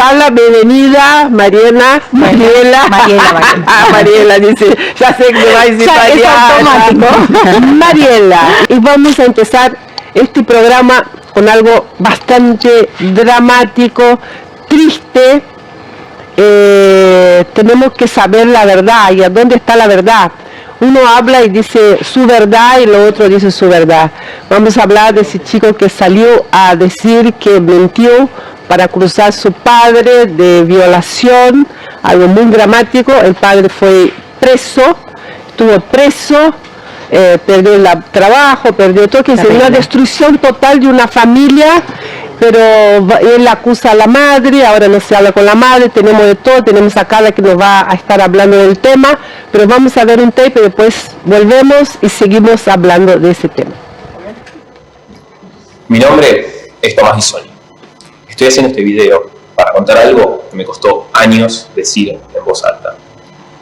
Carla, bienvenida, Mariela, Mariela dice, ya sé que va a decir Mariela. Y vamos a empezar este programa con algo bastante dramático, triste. Tenemos que saber la verdad y a dónde está la verdad. Uno habla y dice su verdad y lo otro dice su verdad. Vamos a hablar de ese chico que salió a decir que mintió para acusar a su padre de violación, algo muy dramático. El padre fue preso, estuvo preso, perdió el trabajo, perdió todo, que es una destrucción total de una familia. Pero él acusa a la madre, ahora no se habla con la madre, tenemos de todo, tenemos a Carla que nos va a estar hablando del tema, pero vamos a ver un tape y después volvemos y seguimos hablando de ese tema. Mi nombre es Tomás Bisoni. Estoy haciendo este video para contar algo que me costó años decir en voz alta.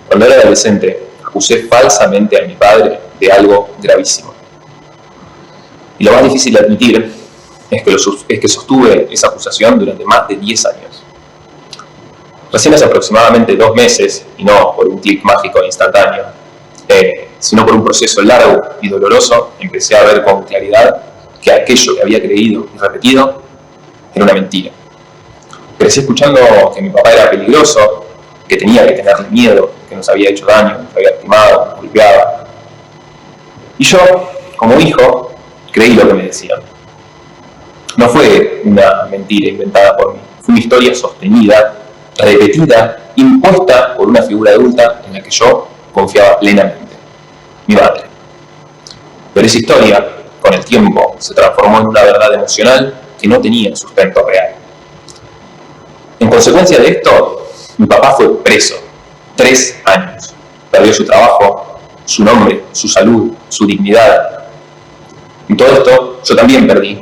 Cuando era adolescente, acusé falsamente a mi padre de algo gravísimo. Y lo más difícil de admitir es que sostuve esa acusación durante más de 10 años. Recién hace aproximadamente 2 meses, y no por un clic mágico e instantáneo, sino por un proceso largo y doloroso, empecé a ver con claridad que aquello que había creído y repetido era una mentira. Crecí escuchando que mi papá era peligroso, que tenía que tenerle miedo, que nos había hecho daño, nos había lastimado, nos golpeaba. Y yo, como hijo, creí lo que me decían. No fue una mentira inventada por mí, fue una historia sostenida, repetida, impuesta por una figura adulta en la que yo confiaba plenamente, mi madre. Pero esa historia, con el tiempo, se transformó en una verdad emocional que no tenía sustento real. En consecuencia de esto, mi papá fue preso 3 años. Perdió su trabajo, su nombre, su salud, su dignidad. Y todo esto yo también perdí.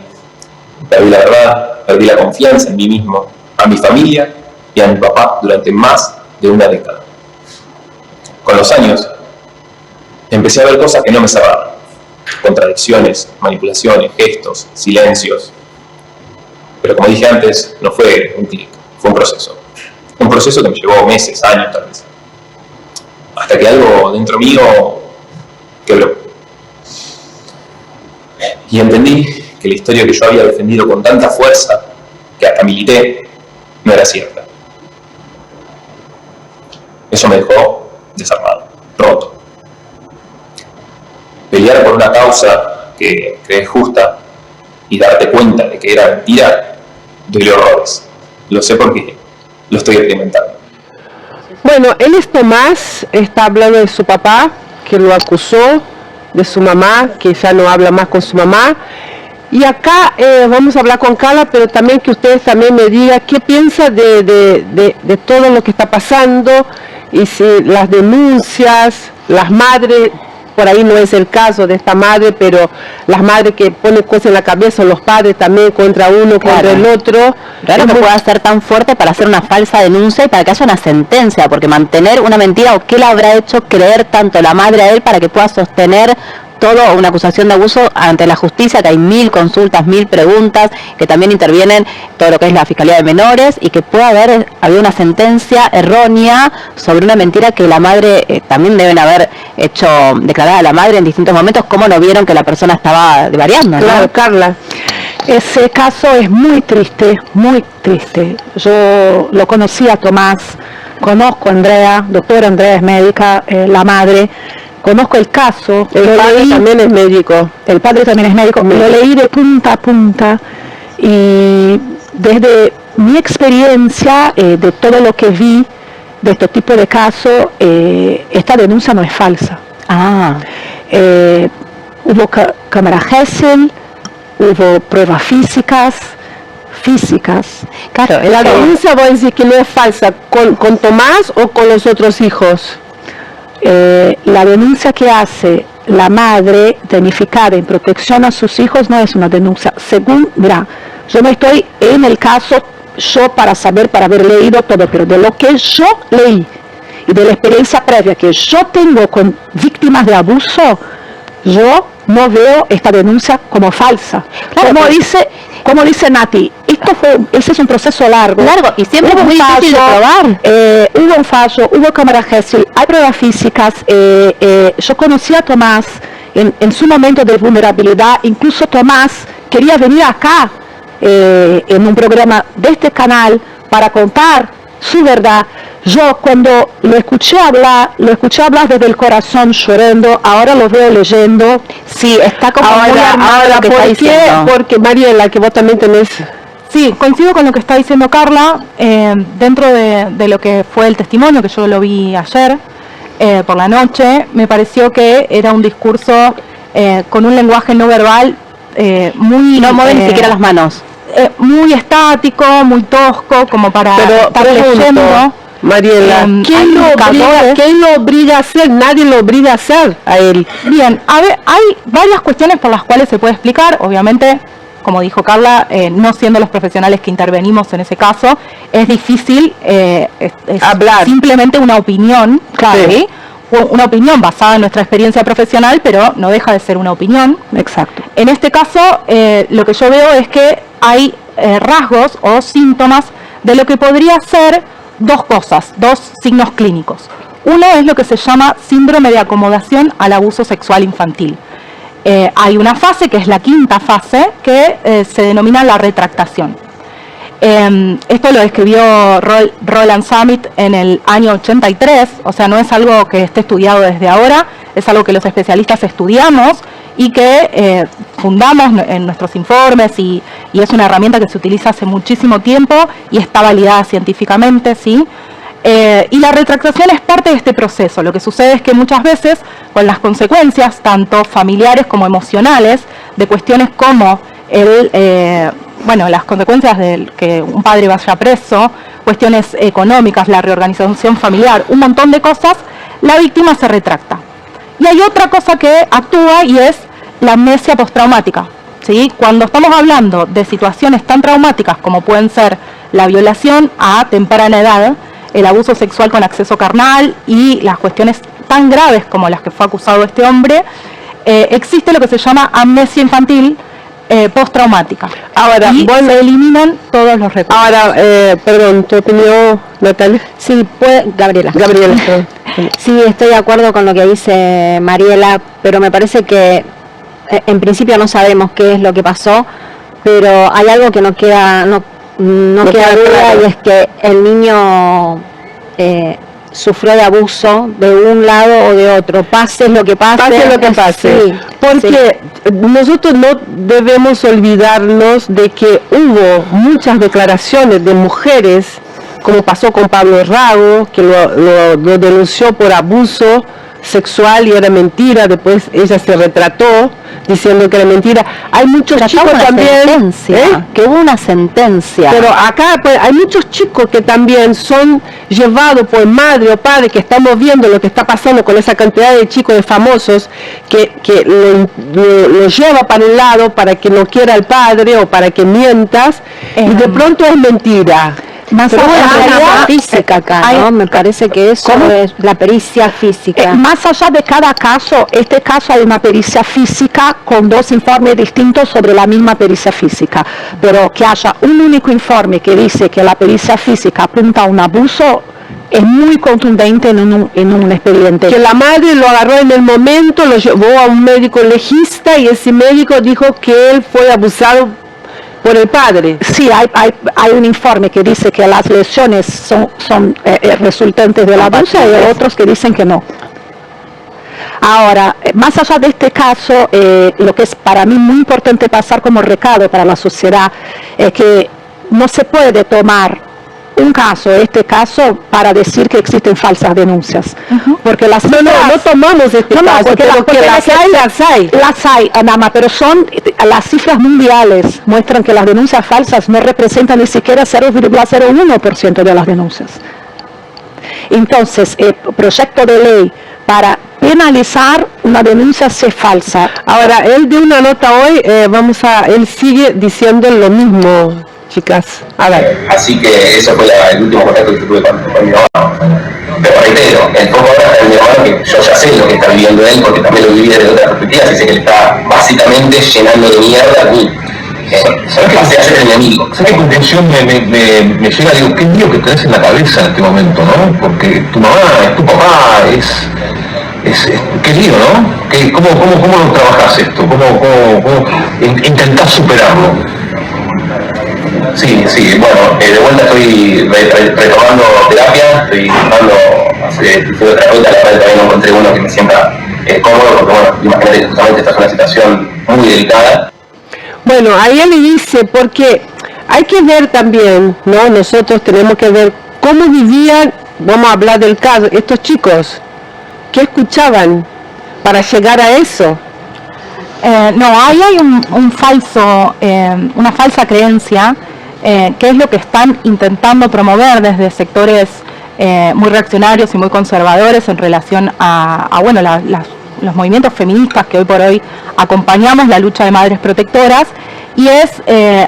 Perdí la verdad, perdí la confianza en mí mismo, a mi familia y a mi papá durante más de una década. Con los años, empecé a ver cosas que no me cerraban. Contradicciones, manipulaciones, gestos, silencios. Pero como dije antes, no fue un clic, fue un proceso. Un proceso que me llevó meses, años tal vez. Hasta que algo dentro mío quebró. Y entendí que la historia que yo había defendido con tanta fuerza, que hasta milité, no era cierta. Eso me dejó desarmado, roto. Pelear por una causa que crees justa y darte cuenta de que era mentira, duele horrores. Lo sé porque lo estoy experimentando. Bueno, él es Tomás, está hablando de su papá, que lo acusó, de su mamá, que ya no habla más con su mamá. Y acá vamos a hablar con Carla, pero también que ustedes también me digan qué piensa de todo lo que está pasando, y si las denuncias, las madres, por ahí no es el caso de esta madre, pero las madres que ponen cosas en la cabeza, los padres también contra uno, contra el otro. Claro, que pueda ser tan fuerte para hacer una falsa denuncia y para que haya una sentencia, porque mantener una mentira, o qué le habrá hecho creer tanto la madre a él para que pueda sostener todo una acusación de abuso ante la justicia, que hay 1000 consultas, 1000 preguntas, que también intervienen todo lo que es la Fiscalía de Menores, y que pueda habido una sentencia errónea sobre una mentira que la madre también deben haber hecho declarar a la madre en distintos momentos, como no vieron que la persona estaba divariando, ¿no? Claro, Carla. Ese caso es muy triste, muy triste. Yo lo conocí a Tomás, conozco a Andrea, doctora Andrea es médica, la madre. Conozco el caso. El padre también es médico. El padre también es médico. Lo leí de punta a punta. Y desde mi experiencia, de todo lo que vi de este tipo de casos, esta denuncia no es falsa. Hubo cámara Gesell, hubo pruebas físicas. Claro, la denuncia voy a decir que no es falsa, ¿con Tomás o con los otros hijos? La denuncia que hace la madre danificada en protección a sus hijos no es una denuncia. Según, mira, yo no estoy en el caso yo para saber, para haber leído todo, pero de lo que yo leí y de la experiencia previa que yo tengo con víctimas de abuso, yo no veo esta denuncia como falsa. Claro, como dice Nati, ese es un proceso largo. Y siempre es muy difícil de probar. Hubo un fallo, hubo cámara Gesell, hay pruebas físicas. Yo conocí a Tomás en su momento de vulnerabilidad. Incluso Tomás quería venir acá en un programa de este canal para contar su verdad. Yo cuando lo escuché hablar desde el corazón, llorando. Ahora lo veo leyendo. Sí, está como muy armado lo que está diciendo. Porque Mariela, que vos también tenés... Sí, coincido con lo que está diciendo Carla. Dentro de lo que fue el testimonio, que yo lo vi ayer por la noche, me pareció que era un discurso con un lenguaje no verbal muy... No mueve ni siquiera las manos. Muy estático, muy tosco, como para estar leyendo. Mariela, ¿quién lo obliga a hacer? Nadie lo obliga a hacer a él. Bien, a ver, hay varias cuestiones por las cuales se puede explicar. Obviamente, como dijo Carla, no siendo los profesionales que intervenimos en ese caso, es difícil hablar. Simplemente una opinión, claro, ¿sí? Una opinión basada en nuestra experiencia profesional, pero no deja de ser una opinión. Exacto. En este caso, lo que yo veo es que hay rasgos o síntomas de lo que podría ser dos cosas, dos signos clínicos. Uno es lo que se llama síndrome de acomodación al abuso sexual infantil. Hay una fase, que es la quinta fase, que se denomina la retractación. Esto lo escribió Roland Summit en el año 83, o sea, no es algo que esté estudiado desde ahora, es algo que los especialistas estudiamos y que fundamos en nuestros informes, y es una herramienta que se utiliza hace muchísimo tiempo y está validada científicamente, ¿sí? Y la retractación es parte de este proceso. Lo que sucede es que muchas veces, con las consecuencias tanto familiares como emocionales, de cuestiones como las consecuencias de que un padre vaya preso, cuestiones económicas, la reorganización familiar, un montón de cosas, la víctima se retracta. Y hay otra cosa que actúa, y es la amnesia postraumática, ¿sí? Cuando estamos hablando de situaciones tan traumáticas como pueden ser la violación a temprana edad, el abuso sexual con acceso carnal y las cuestiones tan graves como las que fue acusado este hombre, existe lo que se llama amnesia infantil postraumática. Ahora, se eliminan todos los recuerdos. Ahora, perdón, ¿tu opinión, Natalia? Sí, Gabriela. Sí, estoy de acuerdo con lo que dice Mariela, pero me parece que en principio no sabemos qué es lo que pasó, pero hay algo que no queda duda, claro. Y es que el niño sufrió de abuso de un lado o de otro, pase lo que pase. Sí, porque nosotros no debemos olvidarnos de que hubo muchas declaraciones de mujeres, como pasó con Pablo Rago, que lo denunció por abuso sexual y era mentira. Después ella se retrató diciendo que era mentira. Hay muchos chicos también, que hubo una sentencia, pero acá pues, hay muchos chicos que también son llevados por madre o padre, que estamos viendo lo que está pasando con esa cantidad de chicos, de famosos, que lo lleva para un lado para que no quiera al padre o para que mientas, y de pronto es mentira. Más allá de la física acá, ¿no? Me parece que eso es la pericia física. Más allá de cada caso, este caso hay una pericia física con dos informes distintos sobre la misma pericia física, pero que haya un único informe que dice que la pericia física apunta a un abuso es muy contundente en un expediente. Que la madre lo agarró en el momento, lo llevó a un médico legista y ese médico dijo que él fue abusado por el padre. Sí, hay un informe que dice que las lesiones son resultantes del abuso, y hay otros que dicen que no. Ahora, más allá de este caso, lo que es para mí muy importante pasar como recado para la sociedad es que no se puede tomar este caso para decir que existen falsas denuncias, porque las no tomamos este caso, porque las hay, Anama, pero son las cifras mundiales muestran que las denuncias falsas no representan ni siquiera 0,01% de las denuncias. Entonces, el proyecto de ley para penalizar una denuncia si es falsa. Ahora, él dio una nota hoy, él sigue diciendo lo mismo, chicas. A ver. Así que eso fue el último contacto que tuve con mi mamá. Pero reitero, el foco ahora está en mi mamá, que yo ya sé lo que está viviendo él, porque también lo viví desde otra perspectiva, y sé que le está básicamente llenando de mierda a mí. pasé a ser el enemigo. ¿Sabes qué confusión me llega? Digo, qué lío que tenés en la cabeza en este momento, ¿no? Porque tu mamá, es tu papá, qué lío, ¿no? ¿Cómo lo trabajás esto? ¿Cómo intentás superarlo? Sí, bueno, de vuelta estoy retomando terapia, estoy intentando hacer terapeuta, la cual también encontré uno que me sienta cómodo, porque bueno, imagínate que justamente esta es una situación muy delicada. Bueno, ahí le dice, porque hay que ver también, ¿no? Nosotros tenemos que ver cómo vivían, vamos a hablar del caso, estos chicos, ¿qué escuchaban para llegar a eso? No, ahí hay una falsa creencia, que es lo que están intentando promover desde sectores muy reaccionarios y muy conservadores en relación a bueno, los movimientos feministas que hoy por hoy acompañamos la lucha de madres protectoras, y es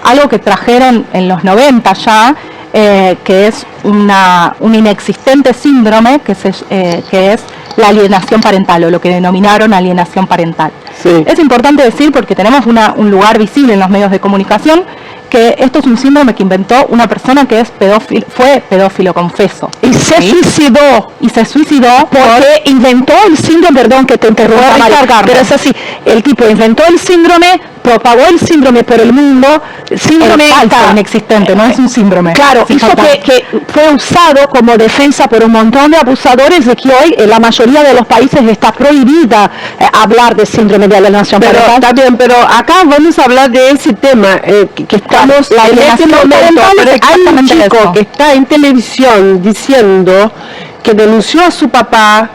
algo que trajeron en los 90 ya, que es un inexistente síndrome que es la alienación parental, o lo que denominaron alienación parental. Sí. Es importante decir, porque tenemos un lugar visible en los medios de comunicación, que esto es un síndrome que inventó una persona que fue pedófilo, confeso. Y se suicidó. Y se suicidó porque inventó el síndrome, perdón que te interrumpa, María, pero es así, el tipo inventó el síndrome, propagó el síndrome por el mundo, el síndrome falso, inexistente, no es un síndrome. Claro, hizo que fue usado como defensa por un montón de abusadores, de que hoy en la mayoría de los países está prohibida hablar de síndrome de alienación parental. Está bien, pero acá vamos a hablar de ese tema, que estamos la en este momento, pero hay un chico que está en televisión diciendo que denunció a su papá,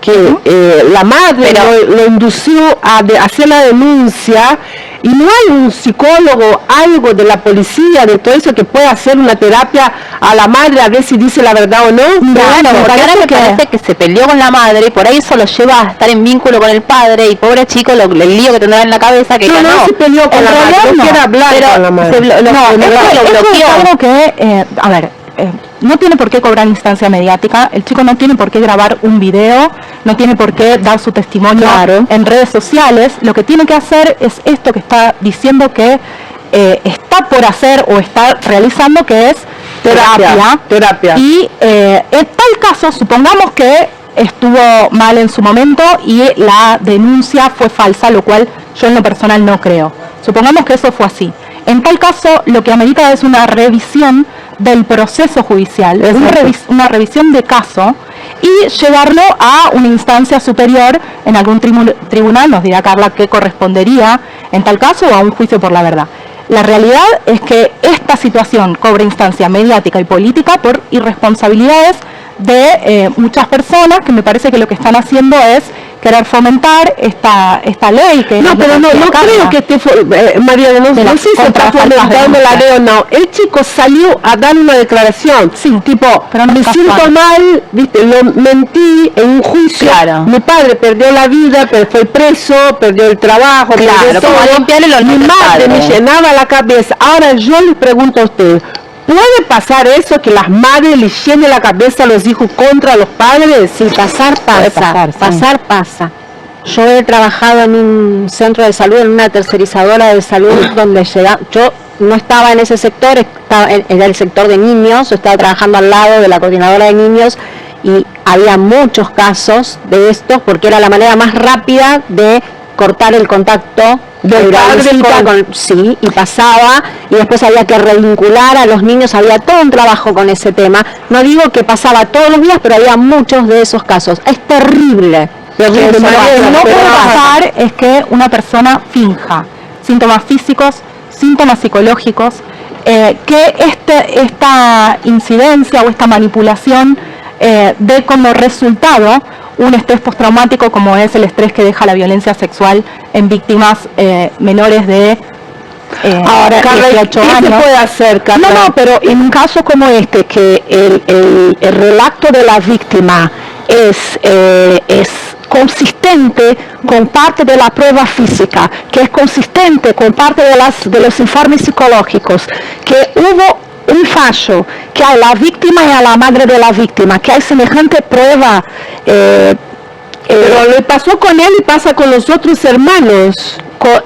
que la madre lo indució a hacer la denuncia, y no hay un psicólogo, algo de la policía, de todo eso, que pueda hacer una terapia a la madre a ver si dice la verdad o no. Claro, porque ahora me parece que se peleó con la madre y por ahí eso lo lleva a estar en vínculo con el padre, y pobre chico, el lío que tendrá en la cabeza, que no se peleó con la madre, no quiere hablar con la madre. Lo bloqueó. Es algo que, a ver, no tiene por qué cobrar instancia mediática, el chico no tiene por qué grabar un video, no tiene por qué dar su testimonio en redes sociales. Lo que tiene que hacer es esto que está diciendo que está por hacer o está realizando, que es terapia. Y en tal caso, supongamos que estuvo mal en su momento y la denuncia fue falsa, lo cual yo en lo personal no creo. Supongamos que eso fue así. En tal caso, lo que amerita es una revisión del proceso judicial, una revisión de caso, y llevarlo a una instancia superior en algún tribunal, nos dirá Carla qué correspondería en tal caso, o a un juicio por la verdad. La realidad es que esta situación cobra instancia mediática y política por irresponsabilidades de muchas personas, que me parece que lo que están haciendo es querer fomentar esta ley que no, pero no creo que esté María, no sé si se está fomentando la ley o no. El chico salió a dar una declaración, tipo, pero no me siento mal, viste, lo mentí en un juicio, mi padre perdió la vida, pero fue preso, perdió el trabajo, perdió todo, mi madre me llenaba la cabeza. Ahora yo les pregunto a ustedes, ¿puede pasar eso, que las madres les llenen la cabeza a los hijos contra los padres? Sí, pasar pasa. Yo he trabajado en un centro de salud, en una tercerizadora de salud, donde yo no estaba en ese sector, era el sector de niños, yo estaba trabajando al lado de la coordinadora de niños, y había muchos casos de estos, porque era la manera más rápida de cortar el contacto del padre sí, y pasaba, y después había que revincular a los niños, había todo un trabajo con ese tema. No digo que pasaba todos los días, pero había muchos de esos casos. Es terrible. Lo que no puede pasar es que una persona finja síntomas físicos, síntomas psicológicos, que esta incidencia o esta manipulación dé como resultado un estrés postraumático, como es el estrés que deja la violencia sexual en víctimas menores de ahora, 18 años. ¿Qué se puede hacer, Carla? No, pero en un caso como este, que el relato de la víctima es consistente con parte de la prueba física, que es consistente con parte de los informes psicológicos, que hubo un fallo, que a la víctima y a la madre de la víctima, que hay semejante prueba. Pero le pasó con él y pasa con los otros hermanos.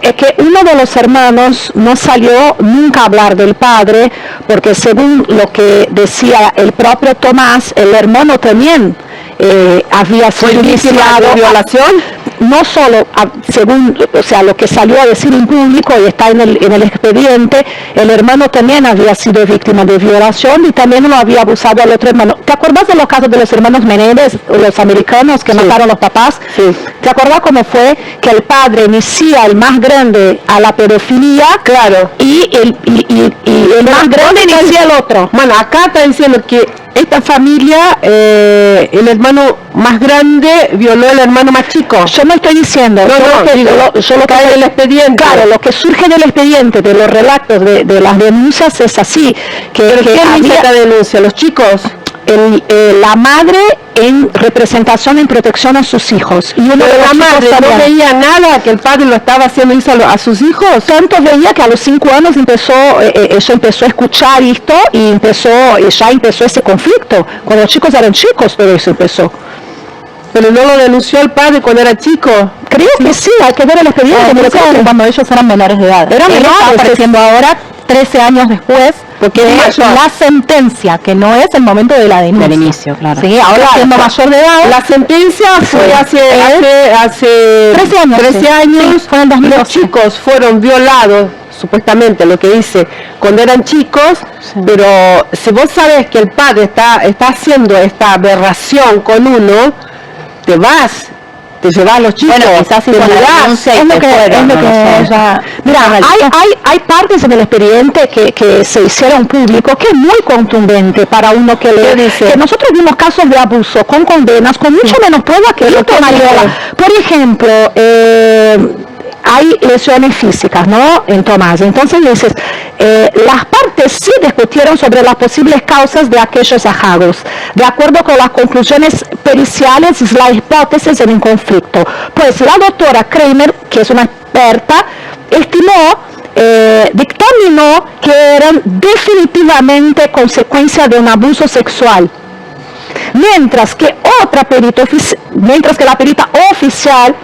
es que uno de los hermanos no salió nunca a hablar del padre, porque según lo que decía el propio Tomás, el hermano también había sido iniciado violación. No solo, según, o sea, lo que salió a decir en público y está en el expediente, el hermano también había sido víctima de violación y también lo había abusado al otro hermano. ¿Te acuerdas de los casos de los hermanos Menéndez, los americanos que mataron a los papás? Sí. ¿Te acuerdas cómo fue que el padre inicia, el más grande, a la pedofilia? Claro. Y el más grande inicia el otro. Bueno, acá está diciendo que esta familia, el hermano más grande violó al hermano más chico. Yo no estoy diciendo, yo lo que cae del expediente. Claro, lo que surge del expediente, de los relatos, de las denuncias es así. ¿Pero quién hizo esta denuncia? ¿Los chicos? La madre en representación, en protección a sus hijos. Y uno de la madre no veía nada que el padre lo estaba haciendo a sus hijos. Tanto veía que a los 5 años ella empezó a escuchar esto y ya empezó ese conflicto. Cuando los chicos eran chicos, pero eso empezó. Pero no lo denunció el padre cuando era chico. Creo que sí, hay que ver el expediente. Cuando ellos eran menores de edad. Eran menores, está apareciendo ahora 13 años después, porque es la sentencia, que no es el momento de la denuncia. Del inicio, claro. Sí, ahora siendo mayor de edad. La sentencia fue hace 13 años. 13 años. Sí, fue en el 2012. Los chicos fueron violados, supuestamente, lo que dice, cuando eran chicos, pero si vos sabes que el padre está haciendo esta aberración con uno, te llevas a los chicos, bueno, quizás hizo la denuncia y Mira, hay partes en el expediente que se hicieron público que es muy contundente para uno que lee. Que nosotros vimos casos de abuso con condenas, con mucho menos pruebas que esto, Mariola. Por ejemplo, hay lesiones físicas, ¿no? En Tomás. Entonces dices, las partes sí discutieron sobre las posibles causas de aquellos hallazgos, de acuerdo con las conclusiones periciales y la hipótesis en un conflicto. Pues la doctora Kramer, que es una experta, dictaminó que eran definitivamente consecuencia de un abuso sexual. Mientras que la perita oficial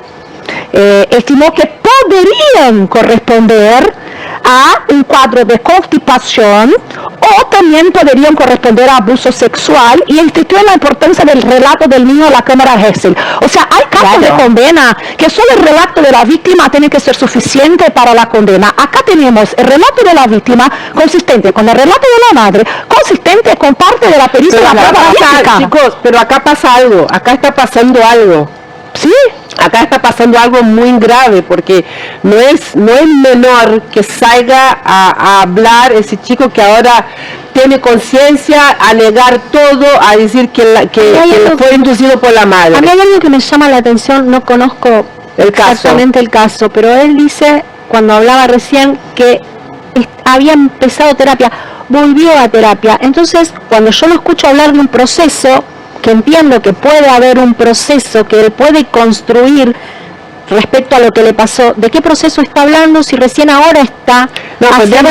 estimó que podrían corresponder a un cuadro de constipación o también podrían corresponder a abuso sexual y instituyó la importancia del relato del niño a la cámara Hessel. O sea, hay casos de condena que solo el relato de la víctima tiene que ser suficiente para la condena. Acá tenemos el relato de la víctima consistente con el relato de la madre, consistente con parte de la pericia de la prueba física. Chicos, pero acá pasa algo, acá está pasando algo. Sí, acá está pasando algo muy grave porque no es menor que salga a hablar ese chico que ahora tiene conciencia, a negar todo, a decir que fue inducido por la madre. A mí hay algo que me llama la atención, no conozco exactamente el caso, pero él dice, cuando hablaba recién, que había empezado terapia, volvió a terapia. Entonces, cuando yo lo escucho hablar de un proceso, que entiendo que puede haber un proceso que él puede construir respecto a lo que le pasó, ¿de qué proceso está hablando si recién ahora está haciendo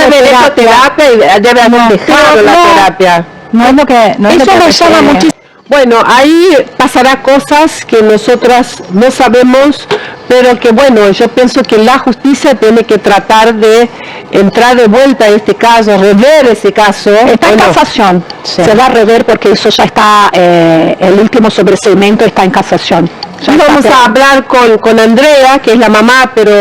terapia y debe haber dejado la terapia? No es lo que... Eso me llama muchísimo. Bueno, ahí pasará cosas que nosotras no sabemos, pero que bueno, yo pienso que la justicia tiene que tratar de entrar de vuelta en este caso, rever ese caso. Está en casación, se va a rever porque eso ya está, el último sobreseimiento está en casación. Vamos a hablar con Andrea, que es la mamá, pero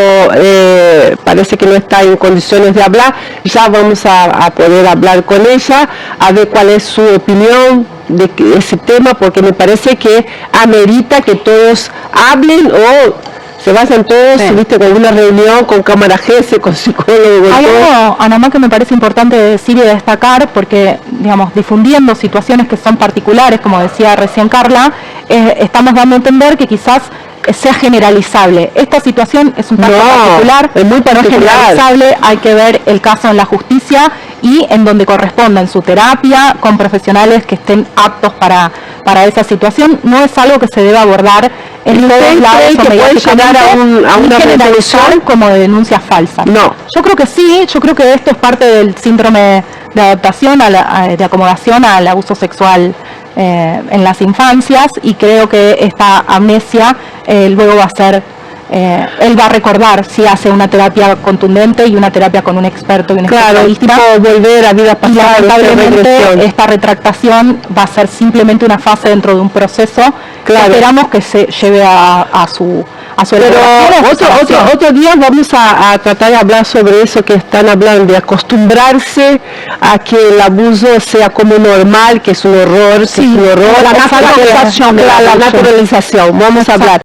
parece que no está en condiciones de hablar. Ya vamos a poder hablar con ella, a ver cuál es su opinión de ese tema, porque me parece que amerita que todos hablen o se basan todos, viste, con una reunión, con cámara GS, con psicólogo. Hay algo, Anamá, que me parece importante decir y destacar, porque, digamos, difundiendo situaciones que son particulares, como decía recién Carla, estamos dando a entender que quizás sea generalizable. Esta situación es un caso particular, es muy particular. No es generalizable, hay que ver el caso en la justicia y en donde corresponda, en su terapia, con profesionales que estén aptos para esa situación. No es algo que se debe abordar en todos lados que puede llegar a una generalizar como de denuncias falsas. No. Yo creo que sí, yo creo que esto es parte del síndrome de adaptación, de acomodación al abuso sexual en las infancias, y creo que esta amnesia luego va a ser él va a recordar si hace una terapia contundente y una terapia con un experto y un Claro, especialista. tipo volver a vida Y pasada, lamentablemente esta retractación va a ser simplemente una fase dentro de un proceso que Claro. esperamos que se lleve a su Pero elaboración, a su sanación. otro día vamos a tratar de hablar sobre eso que están hablando, de acostumbrarse a que el abuso sea como normal, que es un horror, que es un horror. la Es algo que- naturalización del la abuso. naturalización, vamos a hablar.